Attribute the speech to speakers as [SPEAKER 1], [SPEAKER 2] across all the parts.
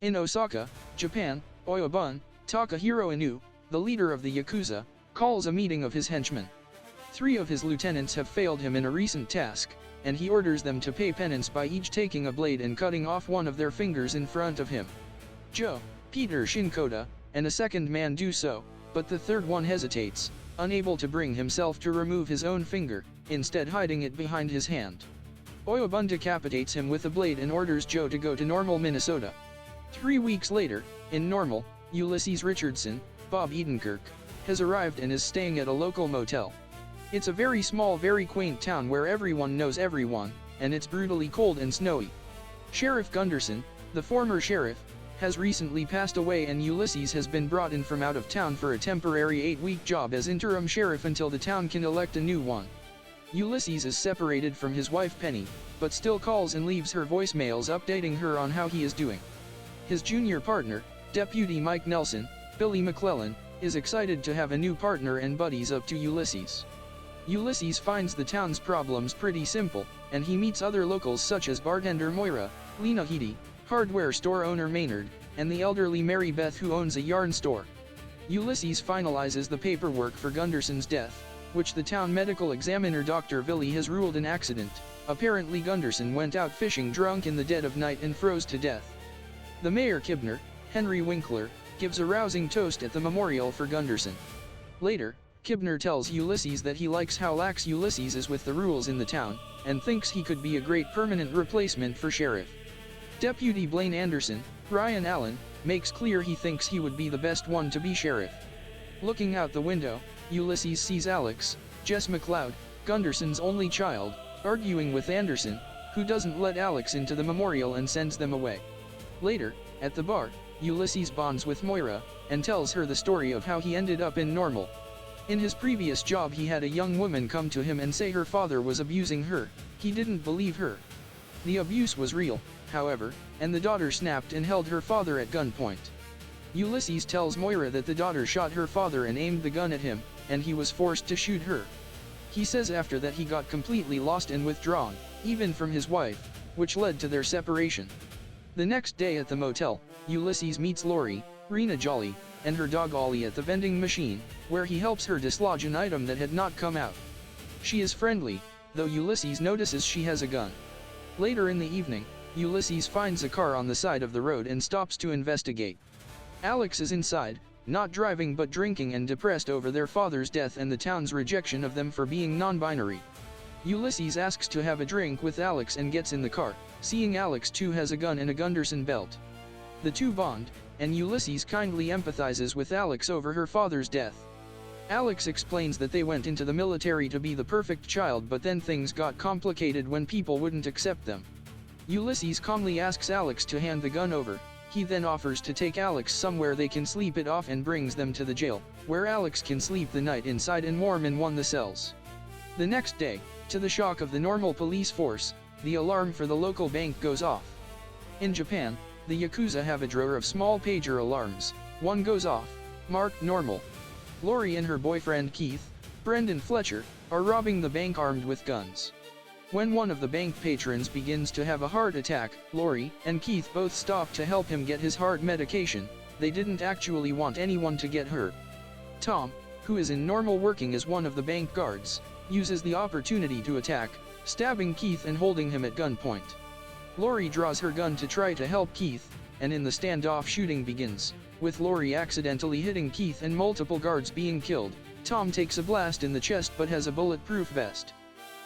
[SPEAKER 1] In Osaka, Japan, Oyabun, Takahiro Inu, the leader of the Yakuza, calls a meeting of his henchmen. 3 of his lieutenants have failed him in a recent task, and he orders them to pay penance by each taking a blade and cutting off one of their fingers in front of him. Joe, Peter Shinkoda, and a second man do so, but the third one hesitates, unable to bring himself to remove his own finger, instead hiding it behind his hand. Oyabun decapitates him with a blade and orders Joe to go to Normal, Minnesota. 3 weeks later, in Normal, Ulysses Richardson, Bob Edenkirk, has arrived and is staying at a local motel. It's a very small, very quaint town where everyone knows everyone, and it's brutally cold and snowy. Sheriff Gunderson, the former sheriff, has recently passed away, and Ulysses has been brought in from out of town for a temporary 8-week job as interim sheriff until the town can elect a new one. Ulysses is separated from his wife Penny, but still calls and leaves her voicemails updating her on how he is doing. His junior partner, Deputy Mike Nelson, Billy McClellan, is excited to have a new partner and buddies up to Ulysses. Ulysses finds the town's problems pretty simple, and he meets other locals such as bartender Moira, Lena Heady, hardware store owner Maynard, and the elderly Mary Beth who owns a yarn store. Ulysses finalizes the paperwork for Gunderson's death, which the town medical examiner Dr. Villy has ruled an accident. Apparently Gunderson went out fishing drunk in the dead of night and froze to death. The mayor Kibner, Henry Winkler, gives a rousing toast at the memorial for Gunderson. Later, Kibner tells Ulysses that he likes how lax Ulysses is with the rules in the town, and thinks he could be a great permanent replacement for sheriff. Deputy Blaine Anderson, Ryan Allen, makes clear he thinks he would be the best one to be sheriff. Looking out the window, Ulysses sees Alex, Jess McLeod, Gunderson's only child, arguing with Anderson, who doesn't let Alex into the memorial and sends them away. Later, at the bar, Ulysses bonds with Moira, and tells her the story of how he ended up in Normal. In his previous job he had a young woman come to him and say her father was abusing her. He didn't believe her. The abuse was real, however, and the daughter snapped and held her father at gunpoint. Ulysses tells Moira that the daughter shot her father and aimed the gun at him, and he was forced to shoot her. He says after that he got completely lost and withdrawn, even from his wife, which led to their separation. The next day at the motel, Ulysses meets Lori, Rena Jolly, and her dog Ollie at the vending machine, where he helps her dislodge an item that had not come out. She is friendly, though Ulysses notices she has a gun. Later in the evening, Ulysses finds a car on the side of the road and stops to investigate. Alex is inside, not driving but drinking and depressed over their father's death and the town's rejection of them for being non-binary. Ulysses asks to have a drink with Alex and gets in the car, seeing Alex too has a gun and a Gunderson belt. The two bond, and Ulysses kindly empathizes with Alex over her father's death. Alex explains that they went into the military to be the perfect child, but then things got complicated when people wouldn't accept them. Ulysses calmly asks Alex to hand the gun over. He then offers to take Alex somewhere they can sleep it off and brings them to the jail, where Alex can sleep the night inside and warm in one of the cells. The next day, to the shock of the Normal police force, the alarm for the local bank goes off. In Japan, the Yakuza have a drawer of small pager alarms. One goes off, marked Normal. Lori and her boyfriend Keith, Brendan Fletcher, are robbing the bank armed with guns. When one of the bank patrons begins to have a heart attack, Lori and Keith both stop to help him get his heart medication. They didn't actually want anyone to get hurt. Tom, who is in Normal working as one of the bank guards, uses the opportunity to attack, stabbing Keith and holding him at gunpoint. Lori draws her gun to try to help Keith, and in the standoff shooting begins, with Lori accidentally hitting Keith and multiple guards being killed. Tom takes a blast in the chest but has a bulletproof vest.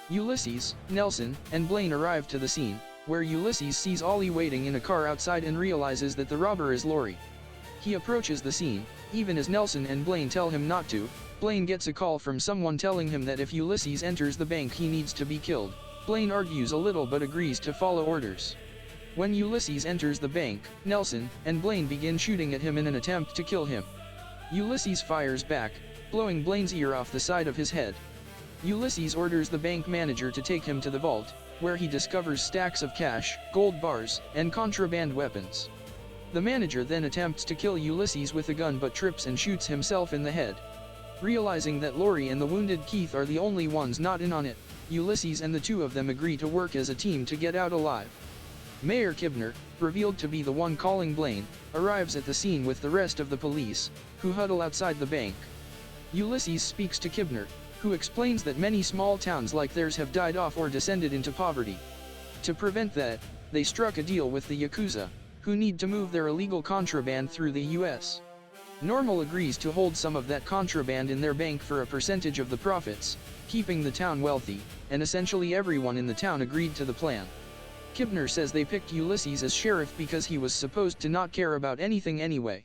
[SPEAKER 1] Ulysses, Nelson, and Blaine arrive to the scene, where Ulysses sees Ollie waiting in a car outside and realizes that the robber is Lori. He approaches the scene, even as Nelson and Blaine tell him not to. Blaine gets a call from someone telling him that if Ulysses enters the bank he needs to be killed. Blaine argues a little but agrees to follow orders. When Ulysses enters the bank, Nelson and Blaine begin shooting at him in an attempt to kill him. Ulysses fires back, blowing Blaine's ear off the side of his head. Ulysses orders the bank manager to take him to the vault, where he discovers stacks of cash, gold bars, and contraband weapons. The manager then attempts to kill Ulysses with a gun but trips and shoots himself in the head. Realizing that Lori and the wounded Keith are the only ones not in on it, Ulysses and the two of them agree to work as a team to get out alive. Mayor Kibner, revealed to be the one calling Blaine, arrives at the scene with the rest of the police, who huddle outside the bank. Ulysses speaks to Kibner, who explains that many small towns like theirs have died off or descended into poverty. To prevent that, they struck a deal with the Yakuza, who need to move their illegal contraband through the U.S. Normal agrees to hold some of that contraband in their bank for a percentage of the profits, keeping the town wealthy, and essentially everyone in the town agreed to the plan. Kibner says they picked Ulysses as sheriff because he was supposed to not care about anything anyway.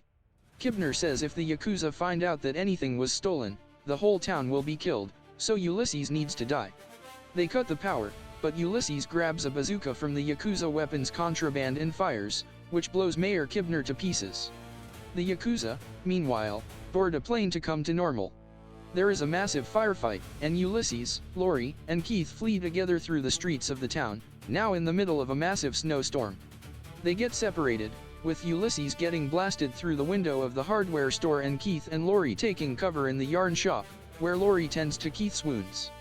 [SPEAKER 1] Kibner says if the Yakuza find out that anything was stolen, the whole town will be killed, so Ulysses needs to die. They cut the power, but Ulysses grabs a bazooka from the Yakuza weapons contraband and fires, which blows Mayor Kibner to pieces. The Yakuza, meanwhile, board a plane to come to normal. There is a massive firefight, and Ulysses, Lori, and Keith flee together through the streets of the town, now in the middle of a massive snowstorm. They get separated, with Ulysses getting blasted through the window of the hardware store and Keith and Lori taking cover in the yarn shop, where Lori tends to Keith's wounds.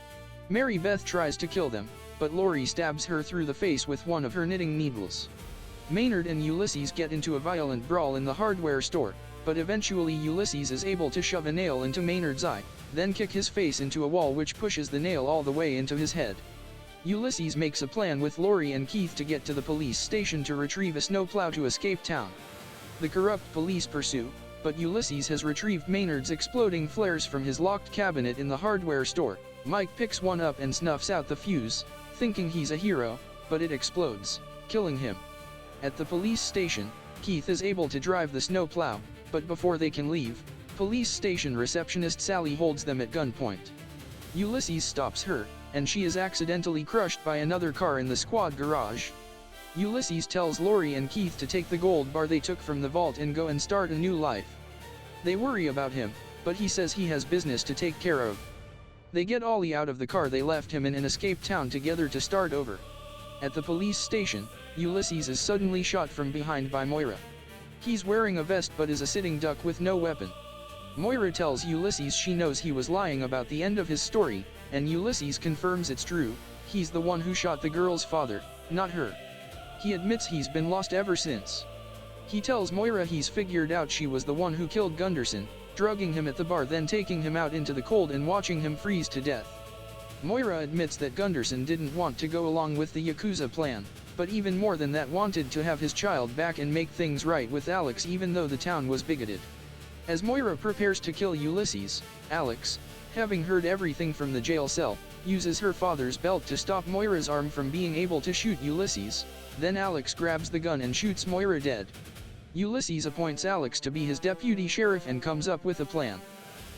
[SPEAKER 1] Mary Beth tries to kill them, but Lori stabs her through the face with one of her knitting needles. Maynard and Ulysses get into a violent brawl in the hardware store, but eventually Ulysses is able to shove a nail into Maynard's eye, then kick his face into a wall which pushes the nail all the way into his head. Ulysses makes a plan with Lori and Keith to get to the police station to retrieve a snowplow to escape town. The corrupt police pursue, but Ulysses has retrieved Maynard's exploding flares from his locked cabinet in the hardware store. Mike picks one up and snuffs out the fuse, thinking he's a hero, but it explodes, killing him. At the police station, Keith is able to drive the snowplow, but before they can leave, police station receptionist Sally holds them at gunpoint. Ulysses stops her, and she is accidentally crushed by another car in the squad garage. Ulysses tells Lori and Keith to take the gold bar they took from the vault and go and start a new life. They worry about him, but he says he has business to take care of. They get Ollie out of the car they left him in and escape town together to start over. At the police station, Ulysses is suddenly shot from behind by Moira. He's wearing a vest but is a sitting duck with no weapon. Moira tells Ulysses she knows he was lying about the end of his story, and Ulysses confirms it's true, he's the one who shot the girl's father, not her. He admits he's been lost ever since. He tells Moira he's figured out she was the one who killed Gunderson, drugging him at the bar then taking him out into the cold and watching him freeze to death. Moira admits that Gunderson didn't want to go along with the Yakuza plan, but even more than that wanted to have his child back and make things right with Alex even though the town was bigoted. As Moira prepares to kill Ulysses, Alex, having heard everything from the jail cell, uses her father's belt to stop Moira's arm from being able to shoot Ulysses, then Alex grabs the gun and shoots Moira dead. Ulysses appoints Alex to be his deputy sheriff and comes up with a plan.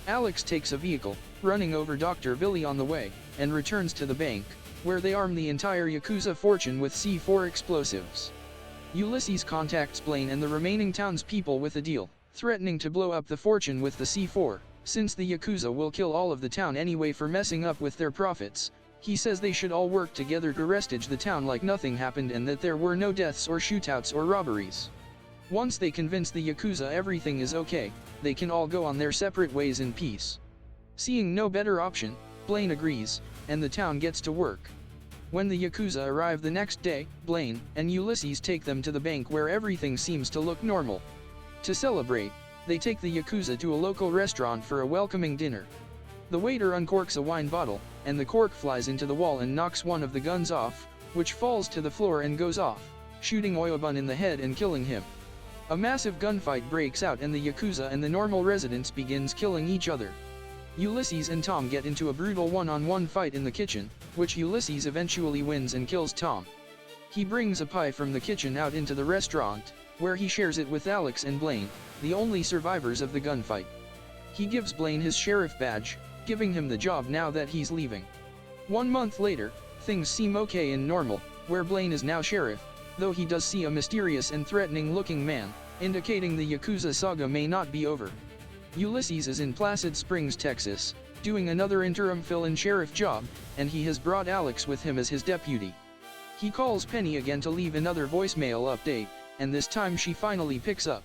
[SPEAKER 1] Alex takes a vehicle, running over Dr. Billy on the way, and returns to the bank, where they arm the entire Yakuza fortune with C4 explosives. Ulysses contacts Blaine and the remaining townspeople with a deal, threatening to blow up the fortune with the C4, since the Yakuza will kill all of the town anyway for messing up with their profits. He says they should all work together to restage the town like nothing happened and that there were no deaths or shootouts or robberies. Once they convince the Yakuza everything is okay, they can all go on their separate ways in peace. Seeing no better option, Blaine agrees, and the town gets to work. When the Yakuza arrive the next day, Blaine and Ulysses take them to the bank where everything seems to look normal. To celebrate, they take the Yakuza to a local restaurant for a welcoming dinner. The waiter uncorks a wine bottle, and the cork flies into the wall and knocks one of the guns off, which falls to the floor and goes off, shooting Oyabun in the head and killing him. A massive gunfight breaks out and the Yakuza and the normal residents begins killing each other. Ulysses and Tom get into a brutal one-on-one fight in the kitchen, which Ulysses eventually wins and kills Tom. He brings a pie from the kitchen out into the restaurant, where he shares it with Alex and Blaine, the only survivors of the gunfight. He gives Blaine his sheriff badge, giving him the job now that he's leaving. 1 month later, things seem okay and normal, where Blaine is now sheriff, though he does see a mysterious and threatening-looking man, indicating the Yakuza saga may not be over. Ulysses is in Placid Springs, Texas, doing another interim fill-in sheriff job, and he has brought Alex with him as his deputy. He calls Penny again to leave another voicemail update, and this time she finally picks up.